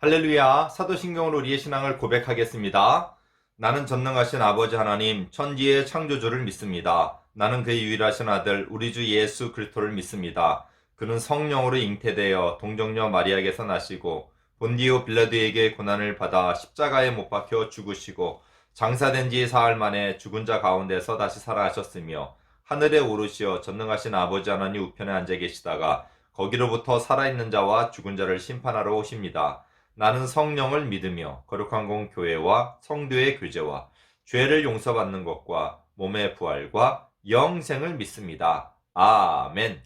할렐루야, 사도신경으로 우리의 신앙을 고백하겠습니다. 나는 전능하신 아버지 하나님, 천지의 창조주를 믿습니다. 나는 그의 유일하신 아들, 우리 주 예수 그리스도를 믿습니다. 그는 성령으로 잉태되어 동정녀 마리아에게서 나시고 본디오 빌라도에게 고난을 받아 십자가에 못 박혀 죽으시고 장사된 지 사흘 만에 죽은 자 가운데서 다시 살아나셨으며 하늘에 오르시어 전능하신 아버지 하나님 우편에 앉아 계시다가 거기로부터 살아있는 자와 죽은 자를 심판하러 오십니다. 나는 성령을 믿으며 거룩한 공 교회와 성도의 교제와 죄를 용서받는 것과 몸의 부활과 영생을 믿습니다. 아멘.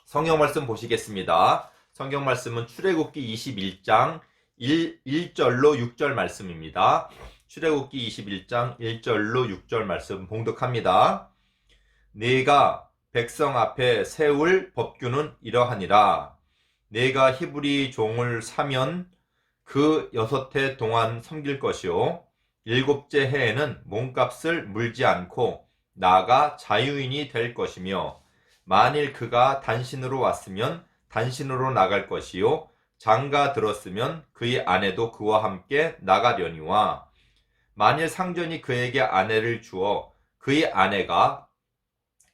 성경 말씀 보시겠습니다. 성경 말씀은 출애굽기 21장 1절로 6절 말씀입니다. 출애굽기 21장 1절로 6절 말씀 봉독합니다. 네가 백성 앞에 세울 법규는 이러하니라. 내가 히브리 종을 사면 그 6해 동안 섬길 것이요 7째 해에는 몸값을 물지 않고 나가 자유인이 될 것이며 만일 그가 단신으로 왔으면 단신으로 나갈 것이요 장가 들었으면 그의 아내도 그와 함께 나가려니와 만일 상전이 그에게 아내를 주어 그의 아내가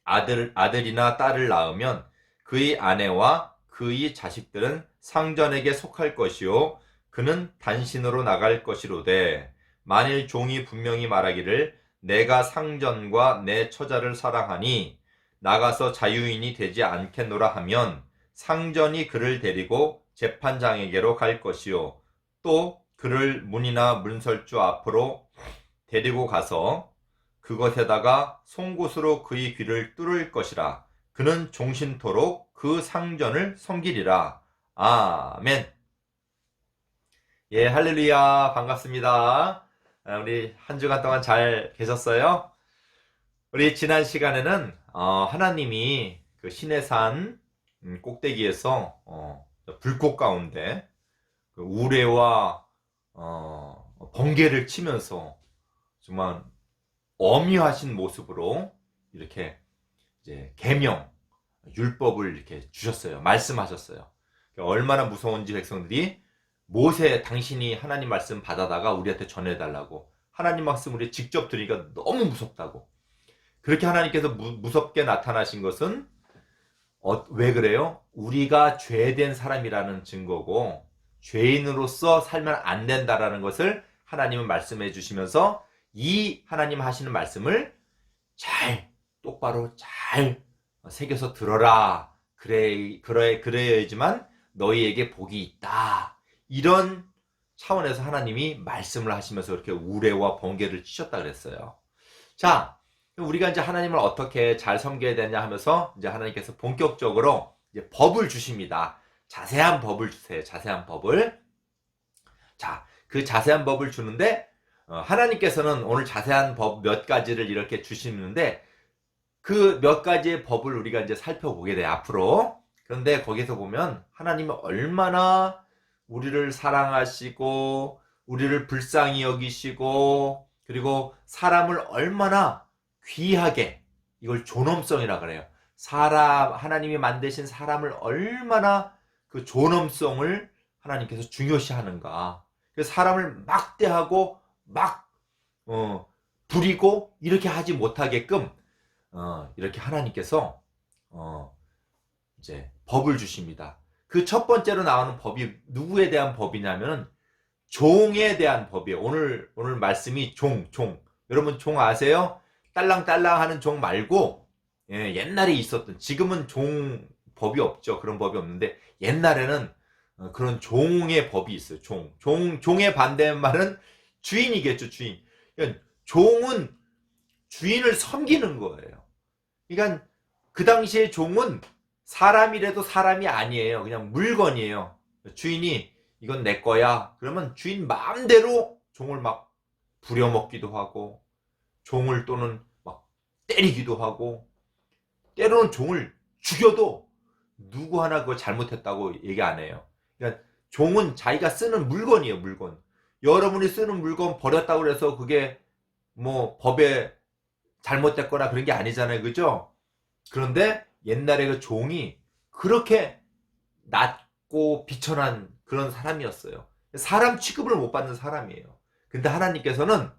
아들이나 딸을 낳으면 그의 아내와 그의 자식들은 상전에게 속할 것이요 그는 단신으로 나갈 것이로되 만일 종이 분명히 말하기를 내가 상전과 내 처자를 사랑하니 나가서 자유인이 되지 않겠노라 하면 상전이 그를 데리고 재판장에게로 갈 것이요 또 그를 문이나 문설주 앞으로 데리고 가서 그것에다가 송곳으로 그의 귀를 뚫을 것이라. 그는 종신토록 그 상전을 섬기리라. 아멘. 예, 할렐루야. 반갑습니다. 우리 한 주간 동안 잘 계셨어요? 우리 지난 시간에는 하나님이 그 시내산 꼭대기에서 불꽃 가운데 그 우레와 번개를 치면서 정말 엄위하신 모습으로 이렇게 이제 계명, 율법을 이렇게 주셨어요. 말씀하셨어요. 얼마나 무서운지 백성들이 모세 당신이 하나님 말씀 받아다가 우리한테 전해달라고 하나님 말씀 우리 직접 드리기가 너무 무섭다고 그렇게 하나님께서 무섭게 나타나신 것은 왜 그래요? 우리가 죄된 사람이라는 증거고 죄인으로서 살면 안 된다라는 것을 하나님은 말씀해 주시면서 이 하나님 하시는 말씀을 잘 똑바로 잘 새겨서 들어라. 그래야지만 너희에게 복이 있다. 이런 차원에서 하나님이 말씀을 하시면서 이렇게 우레와 번개를 치셨다 그랬어요. 자, 우리가 이제 하나님을 어떻게 잘 섬겨야 되냐 하면서 이제 하나님께서 본격적으로 이제 법을 주십니다. 자세한 법을 주세요. 자세한 법을. 자, 그 자세한 법을 주는데 하나님께서는 오늘 자세한 법 몇 가지를 이렇게 주시는데 그 몇 가지의 법을 우리가 이제 살펴보게 돼요, 앞으로. 그런데 거기서 보면 하나님은 얼마나 우리를 사랑하시고 우리를 불쌍히 여기시고 그리고 사람을 얼마나 귀하게 이걸 존엄성이라 그래요. 하나님이 만드신 사람을 얼마나 그 존엄성을 하나님께서 중요시하는가. 그래서 사람을 막대하고 막 부리고 이렇게 하지 못하게끔 이렇게 하나님께서 이제 법을 주십니다. 그 첫 번째로 나오는 법이 누구에 대한 법이냐면은 종에 대한 법이에요. 오늘 말씀이 종. 여러분 종 아세요? 딸랑딸랑 하는 종 말고 옛날에 있었던 지금은 종 법이 없죠. 그런 법이 없는데 옛날에는 그런 종의 법이 있어요. 종의 반대말은 주인이겠죠. 주인. 그러니까 종은 주인을 섬기는 거예요. 그러니까 그 당시에 종은 사람이라도 사람이 아니에요. 그냥 물건이에요. 주인이 이건 내 거야. 그러면 주인 마음대로 종을 막 부려먹기도 하고 종을 또는 막 때리기도 하고 때로는 종을 죽여도 누구 하나 그거 잘못했다고 얘기 안 해요. 그러니까 종은 자기가 쓰는 물건이에요. 물건. 여러분이 쓰는 물건 버렸다고 해서 그게 뭐 법에 잘못됐거나 그런 게 아니잖아요. 그죠? 그런데 옛날에 그 종이 그렇게 낮고 비천한 그런 사람이었어요. 사람 취급을 못 받는 사람이에요. 근데 하나님께서는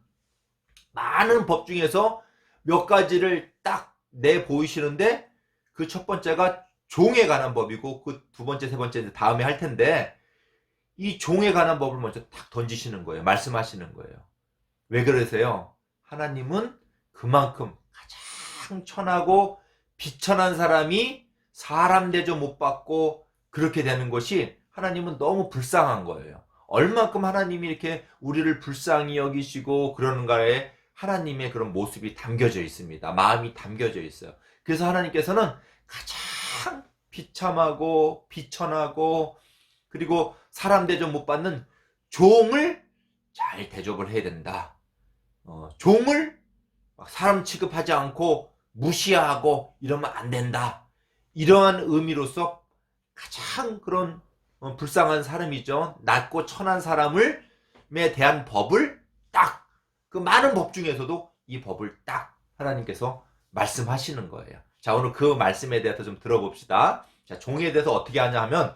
많은 법 중에서 몇 가지를 딱 내보이시는데 그 첫 번째가 종에 관한 법이고 그 두 번째, 세 번째 다음에 할 텐데 이 종에 관한 법을 먼저 딱 던지시는 거예요. 말씀하시는 거예요. 왜 그러세요? 하나님은 그만큼 가장 천하고 비천한 사람이 사람 대접 못 받고 그렇게 되는 것이 하나님은 너무 불쌍한 거예요. 얼만큼 하나님이 이렇게 우리를 불쌍히 여기시고 그러는가에 하나님의 그런 모습이 담겨져 있습니다. 마음이 담겨져 있어요. 그래서 하나님께서는 가장 비참하고 비천하고 그리고 사람 대접 못 받는 종을 잘 대접을 해야 된다. 종을 사람 취급하지 않고 무시하고 이러면 안 된다. 이러한 의미로서 가장 그런 불쌍한 사람이죠. 낮고 천한 사람에 대한 법을 딱 그 많은 법 중에서도 이 법을 딱 하나님께서 말씀하시는 거예요. 자, 오늘 그 말씀에 대해서 좀 들어봅시다. 자, 종에 대해서 어떻게 하냐 하면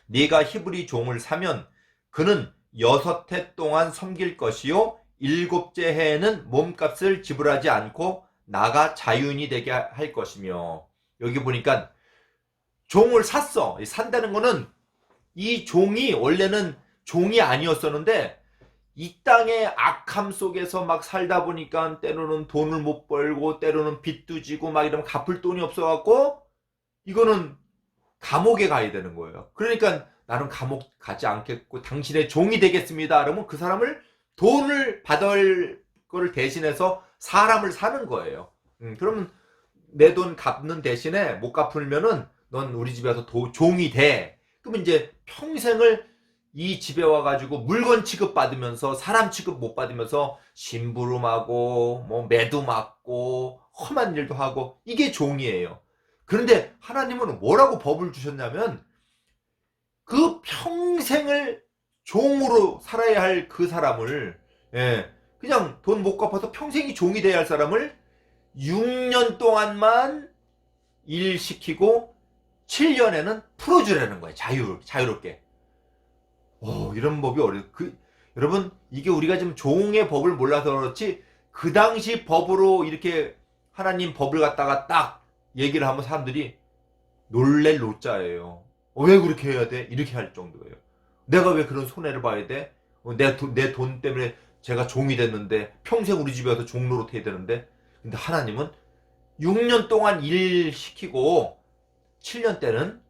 네가 히브리 종을 사면 그는 6해 동안 섬길 것이요 7째 해에는 몸값을 지불하지 않고 나가 자유인이 되게 할 것이며 여기 보니까 종을 샀어. 산다는 거는 이 종이 원래는 종이 아니었었는데 이 땅의 악함 속에서 막 살다 보니까 때로는 돈을 못 벌고 때로는 빚도 지고 막 이러면 갚을 돈이 없어갖고 이거는 감옥에 가야 되는 거예요. 그러니까 나는 감옥 가지 않겠고 당신의 종이 되겠습니다. 그러면 그 사람을 돈을 받을 거를 대신해서 사람을 사는 거예요. 그러면 내 돈 갚는 대신에 못 갚으면은 넌 우리 집에 와서 종이 돼. 그러면 이제 평생을 이 집에 와가지고 물건 취급받으면서 사람 취급 못 받으면서 심부름하고 뭐 매도 맞고 험한 일도 하고 이게 종이에요. 그런데 하나님은 뭐라고 법을 주셨냐면 그 평생을 종으로 살아야 할 그 사람을 그냥 돈 못 갚아서 평생이 종이 돼야 할 사람을 6년 동안만 일시키고 7년에는 풀어주라는 거예요. 자유롭게. 이런 법이 여러분 이게 우리가 지금 종의 법을 몰라서 그렇지 그 당시 법으로 이렇게 하나님 법을 갖다가 딱 얘기를 하면 사람들이 놀랄 노자예요. 왜 그렇게 해야 돼? 이렇게 할 정도예요. 내가 왜 그런 손해를 봐야 돼? 내 돈 때문에 제가 종이 됐는데 평생 우리 집에 와서 종 노릇해야 되는데 근데 하나님은 6년 동안 일 시키고 7년 때는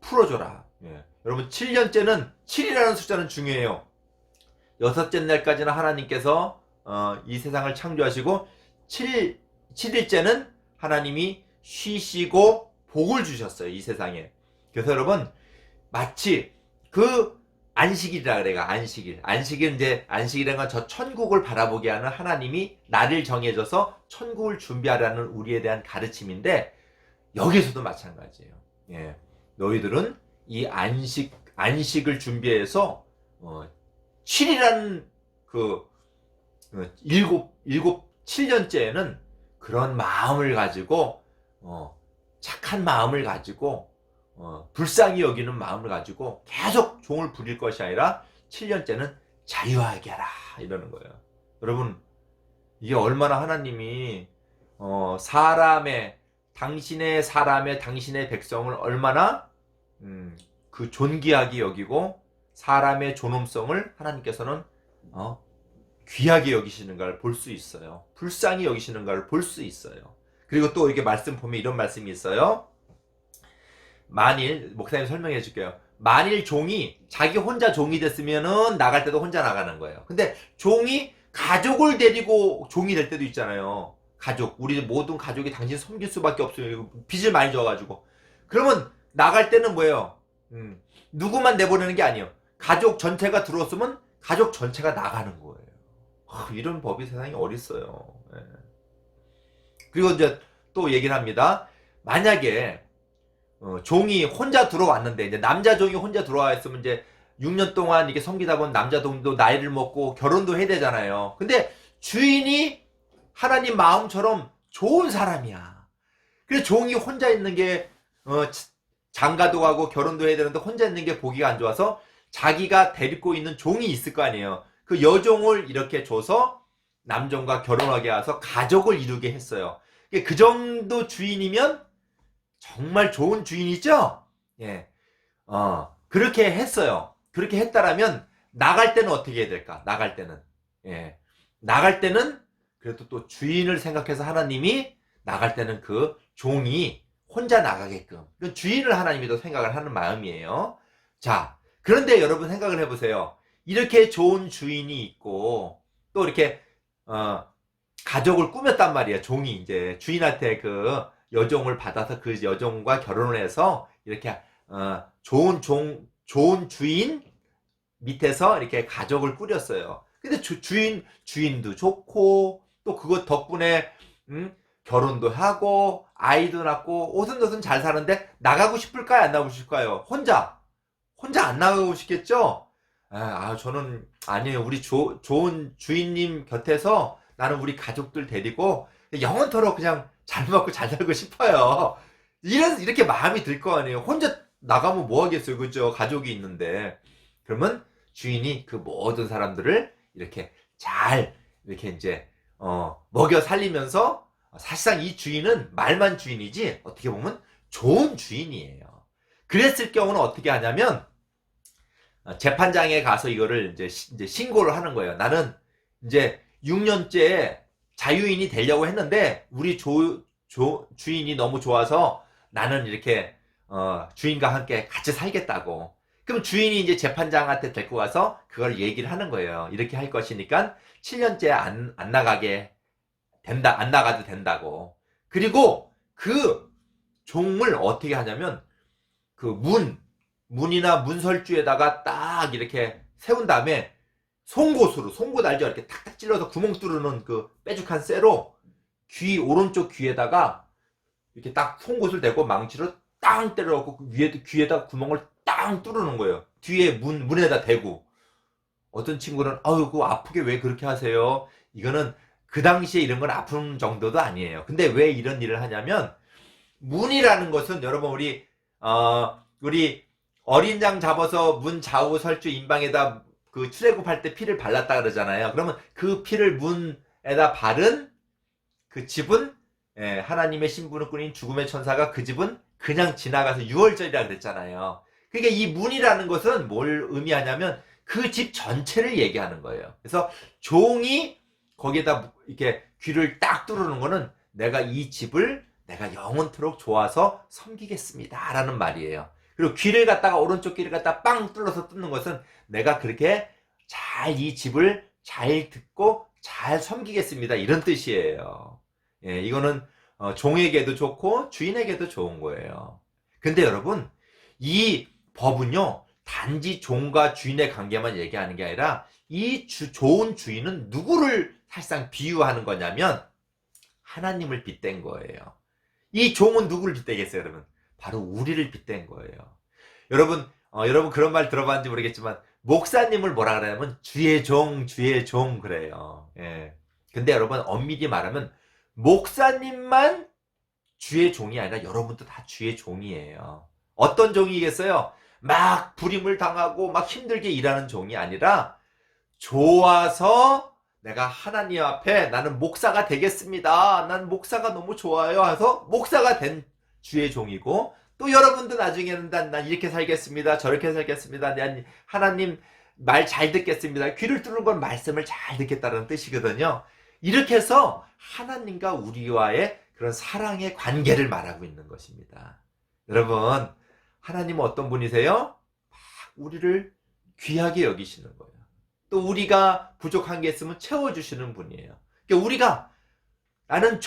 풀어줘라. 여러분 7년째는 7이라는 숫자는 중요해요. 6째 날까지는 하나님께서 이 세상을 창조하시고 7일째는 하나님이 쉬시고 복을 주셨어요. 이 세상에. 그래서 여러분 마치 그 안식일이라 그래가 안식일은 이제 안식이라는 건 저 천국을 바라보게 하는 하나님이 날을 정해줘서 천국을 준비하라는 우리에 대한 가르침인데 여기서도 마찬가지예요. 너희들은 이 안식을 준비해서 7이라는 그 7년째에는 그런 마음을 가지고 착한 마음을 가지고 불쌍히 여기는 마음을 가지고 계속 종을 부릴 것이 아니라 7년째는 자유하게 하라 이러는 거예요. 여러분 이게 얼마나 하나님이 당신의 백성을 얼마나 그 존귀하게 여기고 사람의 존엄성을 하나님께서는 귀하게 여기시는가를 볼 수 있어요. 불쌍히 여기시는가를 볼 수 있어요. 그리고 또 이렇게 말씀 보면 이런 말씀이 있어요. 만일 목사님 설명해 줄게요. 만일 종이 자기 혼자 종이 됐으면은 나갈 때도 혼자 나가는 거예요. 근데 종이 가족을 데리고 종이 될 때도 있잖아요. 우리 모든 가족이 당신 섬길 수밖에 없어요. 빚을 많이 져가지고. 그러면 나갈 때는 뭐예요? 누구만 내보내는 게 아니에요. 가족 전체가 들어왔으면 가족 전체가 나가는 거예요. 이런 법이 세상에 어딨어요. 그리고 이제 또 얘기를 합니다. 만약에 종이 혼자 들어왔는데 이제 남자 종이 혼자 들어와 있으면 이제 6년 동안 이게 섬기다 보면 남자 종도 나이를 먹고 결혼도 해야 되잖아요. 근데 주인이 하나님 마음처럼 좋은 사람이야. 그래서 종이 혼자 있는 게 장가도 가고 결혼도 해야 되는데 혼자 있는 게 보기가 안 좋아서 자기가 데리고 있는 종이 있을 거 아니에요. 그 여종을 이렇게 줘서 남종과 결혼하게 해서 가족을 이루게 했어요. 그 정도 주인이면 정말 좋은 주인이죠? 예. 그렇게 했어요. 그렇게 했다라면 나갈 때는 어떻게 해야 될까? 나갈 때는. 예. 나갈 때는 그래도 또 주인을 생각해서 하나님이 나갈 때는 그 종이 혼자 나가게끔. 주인을 하나님이 또 생각을 하는 마음이에요. 자, 그런데 여러분 생각을 해보세요. 이렇게 좋은 주인이 있고 또 이렇게 가족을 꾸몄단 말이야. 종이 이제 주인한테 그 여종을 받아서 그 여종과 결혼을 해서 이렇게 좋은 주인 밑에서 이렇게 가족을 꾸렸어요. 근데 주인도 좋고 또 그것 덕분에 결혼도 하고 아이도 낳고 오순도순 잘 사는데 나가고 싶을까요? 안 나가고 싶을까요? 혼자 안 나가고 싶겠죠? 저는 아니에요. 우리 좋은 주인님 곁에서 나는 우리 가족들 데리고 영원토록 그냥 잘 먹고 잘 살고 싶어요. 이렇게 마음이 들 거 아니에요. 혼자 나가면 뭐 하겠어요. 그죠? 가족이 있는데. 그러면 주인이 그 모든 사람들을 이렇게 잘 이렇게 이제 먹여 살리면서 사실상 이 주인은 말만 주인이지 어떻게 보면 좋은 주인이에요. 그랬을 경우는 어떻게 하냐면 재판장에 가서 이거를 이제 신고를 하는 거예요. 나는 이제 6년째 자유인이 되려고 했는데 우리 주인이 너무 좋아서 나는 이렇게 주인과 함께 같이 살겠다고. 그럼 주인이 이제 재판장한테 데리고 가서 그걸 얘기를 하는 거예요. 이렇게 할 것이니까 7년째 안 나가게 된다, 안 나가도 된다고. 그리고 그 종을 어떻게 하냐면 그 문이나 문설주에다가 딱 이렇게 세운 다음에 송곳 알죠? 이렇게 탁탁 찔러서 구멍 뚫는 그 빼죽한 쇠로 오른쪽 귀에다가 이렇게 딱 송곳을 대고 망치로 땅 때려갖고 귀에다 구멍을 땅 뚫는 거예요. 뒤에 문에다 대고. 어떤 친구는 그거 아프게 왜 그렇게 하세요? 이거는 그 당시에 이런 건 아픈 정도도 아니에요. 근데 왜 이런 일을 하냐면 문이라는 것은 여러분 우리 어린 장 잡아서 문 좌우 설주 인방에다 그 출애굽할 때 피를 발랐다 그러잖아요. 그러면 그 피를 문에다 바른 그 집은 하나님의 신분을 꾸린 죽음의 천사가 그 집은 그냥 지나가서 유월절이라 그랬잖아요. 그러니까 이 문이라는 것은 뭘 의미하냐면 그 집 전체를 얘기하는 거예요. 그래서 종이 거기에다 이렇게 귀를 딱 뚫는 거는 내가 이 집을 내가 영원토록 좋아서 섬기겠습니다 라는 말이에요. 그리고 귀를 갖다가 오른쪽 귀를 갖다가 빵 뚫어서 뚫는 것은 내가 그렇게 잘 이 집을 잘 듣고 잘 섬기겠습니다 이런 뜻이에요. 이거는 종에게도 좋고 주인에게도 좋은 거예요. 근데 여러분 이 법은요 단지 종과 주인의 관계만 얘기하는 게 아니라 이 좋은 주인은 누구를 사실상 비유하는 거냐면 하나님을 빗댄 거예요. 이 종은 누구를 빗대겠어요 여러분? 바로 우리를 빗댄 거예요. 여러분 그런 말 들어봤는지 모르겠지만 목사님을 뭐라 그러냐면 주의 종 그래요. 근데 여러분 엄밀히 말하면 목사님만 주의 종이 아니라 여러분도 다 주의 종이에요. 어떤 종이겠어요? 막 불임을 당하고 막 힘들게 일하는 종이 아니라 좋아서 내가 하나님 앞에 나는 목사가 되겠습니다. 난 목사가 너무 좋아요. 해서 목사가 된 주의 종이고 또 여러분도 나중에는 난 이렇게 살겠습니다. 저렇게 살겠습니다. 난 하나님 말 잘 듣겠습니다. 귀를 뚫는 건 말씀을 잘 듣겠다는 뜻이거든요. 이렇게 해서 하나님과 우리와의 그런 사랑의 관계를 말하고 있는 것입니다. 여러분 하나님은 어떤 분이세요? 우리를 귀하게 여기시는 거예요. 또 우리가 부족한 게 있으면 채워주시는 분이에요. 그러니까 우리가 나는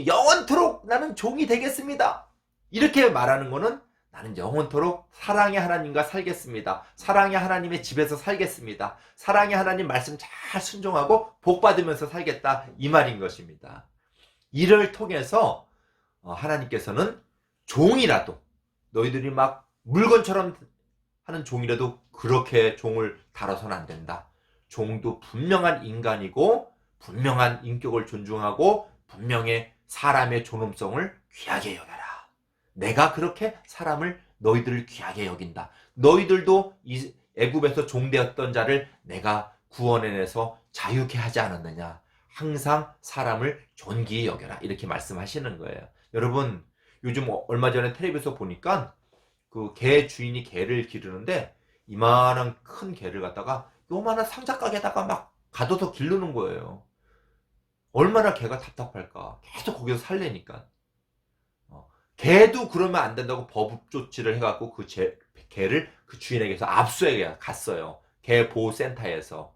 영원토록 나는 종이 되겠습니다. 이렇게 말하는 거는 나는 영원토록 사랑의 하나님과 살겠습니다. 사랑의 하나님의 집에서 살겠습니다. 사랑의 하나님 말씀 잘 순종하고 복 받으면서 살겠다 이 말인 것입니다. 이를 통해서 하나님께서는 종이라도 너희들이 막 물건처럼 하는 종이라도 그렇게 종을 다뤄서는 안 된다. 종도 분명한 인간이고 분명한 인격을 존중하고 분명히 사람의 존엄성을 귀하게 여겨라. 내가 그렇게 사람을 너희들을 귀하게 여긴다. 너희들도 이 애굽에서 종되었던 자를 내가 구원해내서 자유케 하지 않았느냐. 항상 사람을 존귀히 여겨라. 이렇게 말씀하시는 거예요. 여러분, 요즘 얼마 전에 텔레비에서 보니까 그 개 주인이 개를 기르는데 이만한 큰 개를 갖다가 요만한 상자 가게에다가 막 가둬서 기르는 거예요. 얼마나 개가 답답할까. 계속 거기서 살래니까. 개도 그러면 안 된다고 법 조치를 해갖고 그 개를 그 주인에게서 압수해 갔어요. 개 보호센터에서.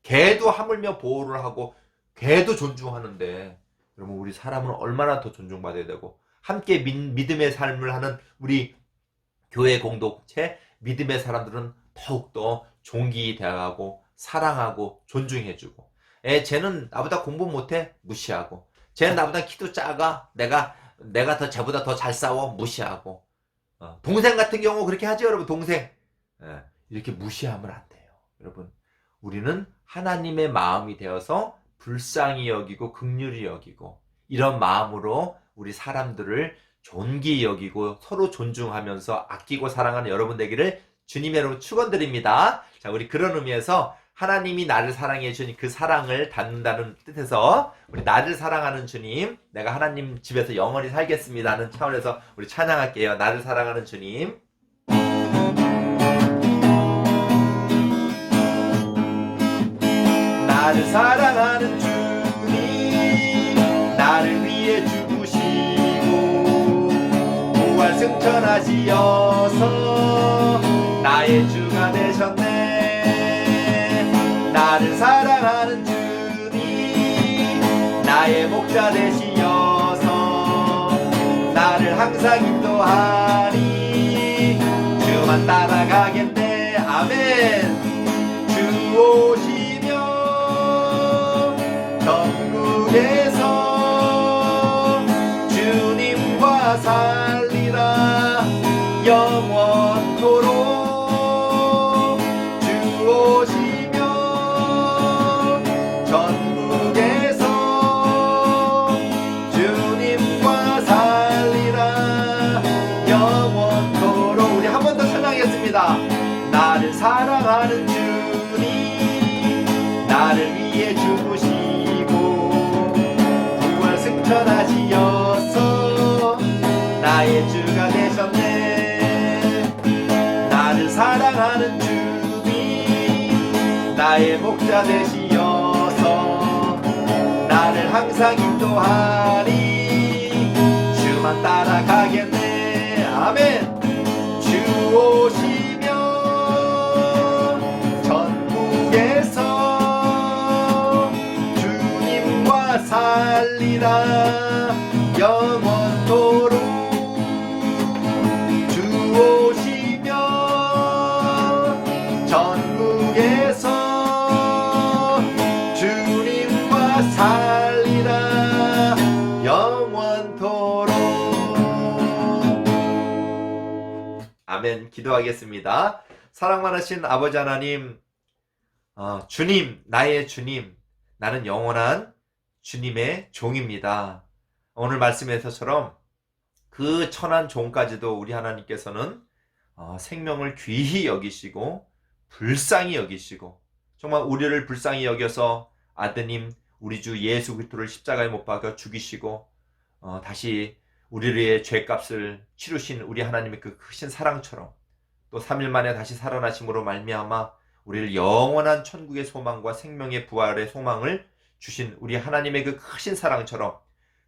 개도 하물며 보호를 하고 개도 존중하는데, 여러분 우리 사람은 얼마나 더 존중받아야 되고, 함께 믿음의 삶을 하는 우리 교회 공동체 믿음의 사람들은 더욱더 존귀히 대하고 사랑하고 존중해주고, 쟤는 나보다 공부 못해? 무시하고, 쟤는 나보다 키도 작아? 내가 더 쟤보다 더 잘 싸워? 무시하고, 동생 같은 경우 그렇게 하죠 여러분. 동생 이렇게 무시하면 안 돼요. 여러분, 우리는 하나님의 마음이 되어서 불쌍히 여기고 긍휼히 여기고, 이런 마음으로 우리 사람들을 존귀히 여기고 서로 존중하면서 아끼고 사랑하는 여러분 되기를 주님의 이름으로 축원드립니다. 자, 우리 그런 의미에서 하나님이 나를 사랑해 주니 그 사랑을 닫는다는 뜻에서 우리 나를 사랑하는 주님, 내가 하나님 집에서 영원히 살겠습니다 하는 차원에서 우리 찬양할게요. 나를 사랑하는 주님. 나를 사랑하는 주님, 나를 위해 죽으시고 부활 승천하시어서 나의 주가 되셨네. 나를 사랑하는 주님, 나의 목자 되시어서 나를 항상 인도하니 주만 따라가겠네. 아멘. 주 오시면 천국에서 주님과 살리라 영원토록. 주 오시면 천국에서 주님과 살리라 영원토록. 우리 한 번 더 찬양하겠습니다. 나를 사랑하는 주님, 나를 위해 죽으시고 부활 승천하시어서 나의 주가 되셨네. 나를 사랑하는 주님, 나의 목자 되시어서 나를 항상 인도하니 주만 따라가겠네. 아멘. 주 오시면 천국에서 주님과 살리라 영원토록. 주 오시면 천국에서 주님과 살리라 영원토록. 아멘. 기도하겠습니다. 사랑 많으신 아버지 하나님, 주님, 나의 주님, 나는 영원한 주님의 종입니다. 오늘 말씀에서처럼 그 천한 종까지도 우리 하나님께서는 생명을 귀히 여기시고 불쌍히 여기시고, 정말 우리를 불쌍히 여겨서 아드님 우리 주 예수 그리스도를 십자가에 못 박아 죽이시고 다시 우리의 죄값을 치르신 우리 하나님의 그 크신 사랑처럼 또 3일 만에 다시 살아나심으로 말미암아 우리를 영원한 천국의 소망과 생명의 부활의 소망을 주신 우리 하나님의 그 크신 사랑처럼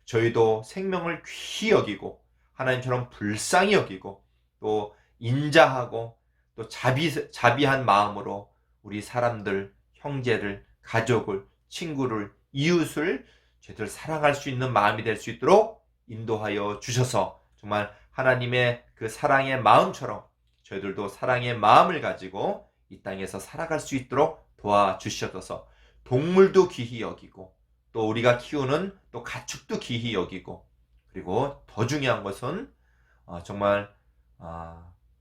저희도 생명을 귀히 여기고 하나님처럼 불쌍히 여기고 또 인자하고 또 자비한 마음으로 우리 사람들, 형제를, 가족을, 친구를, 이웃을 저희들 사랑할 수 있는 마음이 될 수 있도록 인도하여 주셔서 정말 하나님의 그 사랑의 마음처럼 저희들도 사랑의 마음을 가지고 이 땅에서 살아갈 수 있도록 도와주셔서 동물도 귀히 여기고 또 우리가 키우는 또 가축도 귀히 여기고, 그리고 더 중요한 것은 정말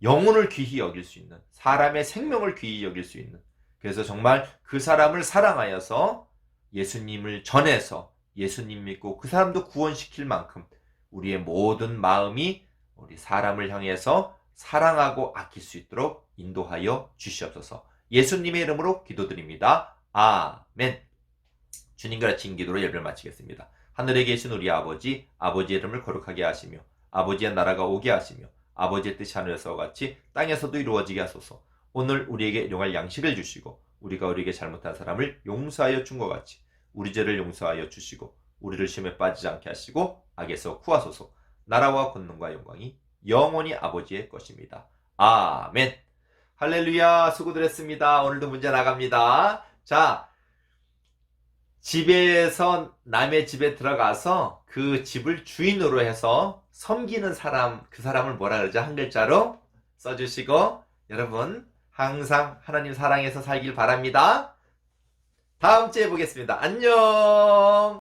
영혼을 귀히 여길 수 있는, 사람의 생명을 귀히 여길 수 있는, 그래서 정말 그 사람을 사랑하여서 예수님을 전해서 예수님 믿고 그 사람도 구원시킬 만큼 우리의 모든 마음이 우리 사람을 향해서 사랑하고 아낄 수 있도록 인도하여 주시옵소서. 예수님의 이름으로 기도드립니다. 아멘. 주님과 같이 기도로 예배를 마치겠습니다. 하늘에 계신 우리 아버지, 아버지의 이름을 거룩하게 하시며 아버지의 나라가 오게 하시며 아버지의 뜻이 하늘에서와 같이 땅에서도 이루어지게 하소서. 오늘 우리에게 일용할 양식을 주시고 우리가 우리에게 잘못한 사람을 용서하여 준 것 같이 우리 죄를 용서하여 주시고 우리를 시험에 빠지지 않게 하시고 악에서 구하소서. 나라와 권능과 영광이 영원히 아버지의 것입니다. 아멘. 할렐루야. 수고들 했습니다. 오늘도 문제 나갑니다. 자, 집에서 남의 집에 들어가서 그 집을 주인으로 해서 섬기는 사람, 그 사람을 뭐라 그러죠? 한 글자로 써주시고, 여러분 항상 하나님 사랑해서 살길 바랍니다. 다음 주에 보겠습니다. 안녕.